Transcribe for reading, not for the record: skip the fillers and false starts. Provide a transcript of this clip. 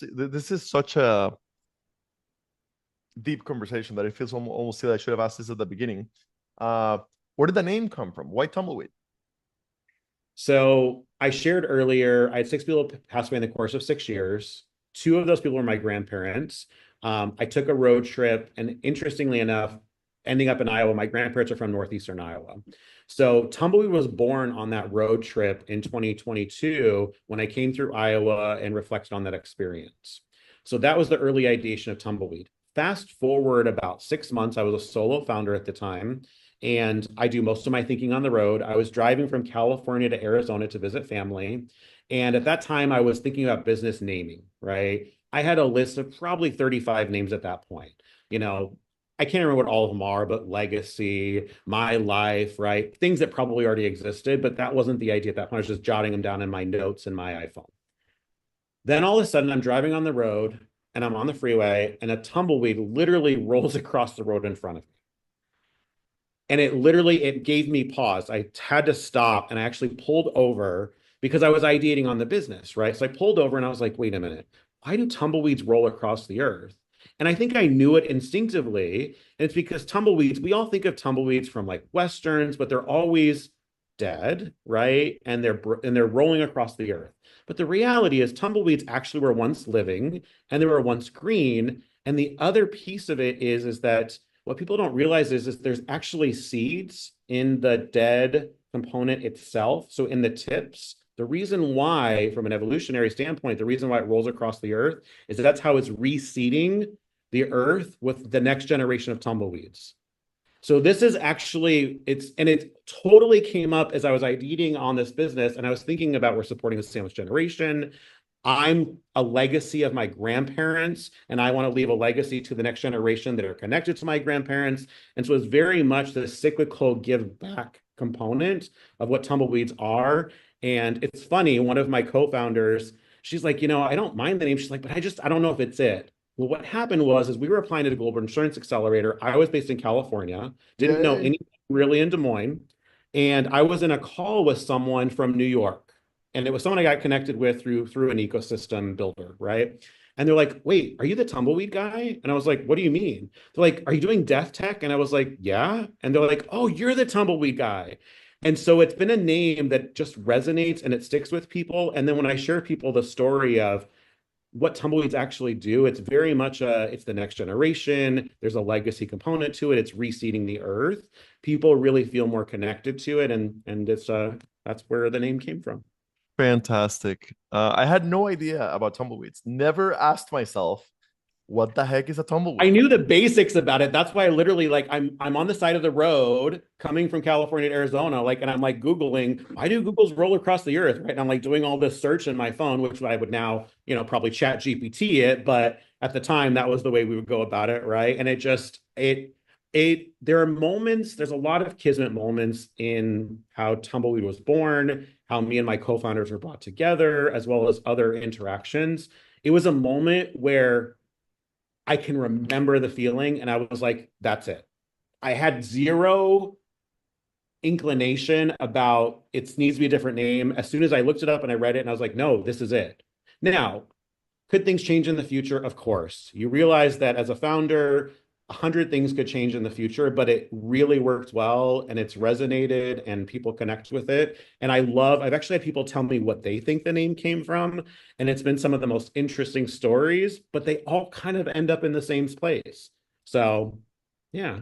This is such a deep conversation that it feels almost silly. I should have asked this at the beginning. Uh, where did the name come from? Why tumbleweed? So I shared earlier, I had six people pass away in the course of 6 years. Two of those people were my grandparents. I took a road trip, and interestingly enough, ending up in Iowa, my grandparents are from northeastern Iowa. So Tumbleweed was born on that road trip in 2022 when I came through Iowa and reflected on that experience. So that was the early ideation of Tumbleweed. Fast forward about 6 months, I was a solo founder at the time, and I do most of my thinking on the road. I was driving from California to Arizona to visit family. And at that time, I was thinking about business naming, right? I had a list of probably 35 names at that point. You know, I can't remember what all of them are, but legacy, my life, right? Things that probably already existed, but that wasn't the idea at that point. I was just jotting them down in my notes in my iPhone. Then all of a sudden, I'm driving on the road and I'm on the freeway, and a tumbleweed literally rolls across the road in front of me. And it gave me pause. I had to stop and I actually pulled over because I was ideating on the business, right? So I pulled over and I was like, wait a minute, why do tumbleweeds roll across the earth? And I think I knew it instinctively. And it's because tumbleweeds, we all think of tumbleweeds from like Westerns, but they're always dead, right? And they're rolling across the earth. But the reality is tumbleweeds actually were once living and they were once green. And the other piece of it is that what people don't realize is there's actually seeds in the dead component itself. So in the tips, the reason why, from an evolutionary standpoint, the reason why it rolls across the earth is that's how it's reseeding the earth with the next generation of tumbleweeds. So this is actually it totally came up as I was ideating on this business and I was thinking about we're supporting the sandwich generation. I'm a legacy of my grandparents, and I want to leave a legacy to the next generation that are connected to my grandparents. And so it's very much the cyclical give back component of what tumbleweeds are. And it's funny, one of my co-founders, she's like, I don't mind the name. She's like, but I don't know if it's it. Well, what happened is we were applying to the Global Insurance Accelerator. I was based in California, didn't know Yay. anything really in Des Moines. And I was in a call with someone from New York, and it was someone I got connected with through an ecosystem builder, right? And they're like, "Wait, are you the tumbleweed guy?" And I was like, "What do you mean?" They're like, "Are you doing death tech?" And I was like, "Yeah." And they're like, "Oh, you're the tumbleweed guy." And so it's been a name that just resonates and it sticks with people. And then when I share people the story of what tumbleweeds actually do, it's very much it's the next generation. There's a legacy component to it. It's reseeding the earth. People really feel more connected to it, and it's that's where the name came from. Fantastic. I had no idea about tumbleweeds. Never asked myself, what the heck is a I tumbleweed? knew the basics about it. That's why I literally like I'm on the side of the road coming from California to Arizona, like, and I'm like Googling, why do Googles roll across the earth? Right. And I'm like doing all this search in my phone, which I would now, probably chat GPT it, but at the time that was the way we would go about it, right? And it just there are moments, there's a lot of kismet moments in how Tumbleweed was born, how me and my co-founders were brought together, as well as other interactions. It was a moment where I can remember the feeling. And I was like, that's it. I had zero inclination about it needs to be a different name. As soon as I looked it up and I read it, and I was like, no, this is it. Now, could things change in the future? Of course. You realize that as a founder, 100 things could change in the future, but it really worked well and it's resonated and people connect with it. And I've actually had people tell me what they think the name came from. And it's been some of the most interesting stories, but they all kind of end up in the same place. So, yeah.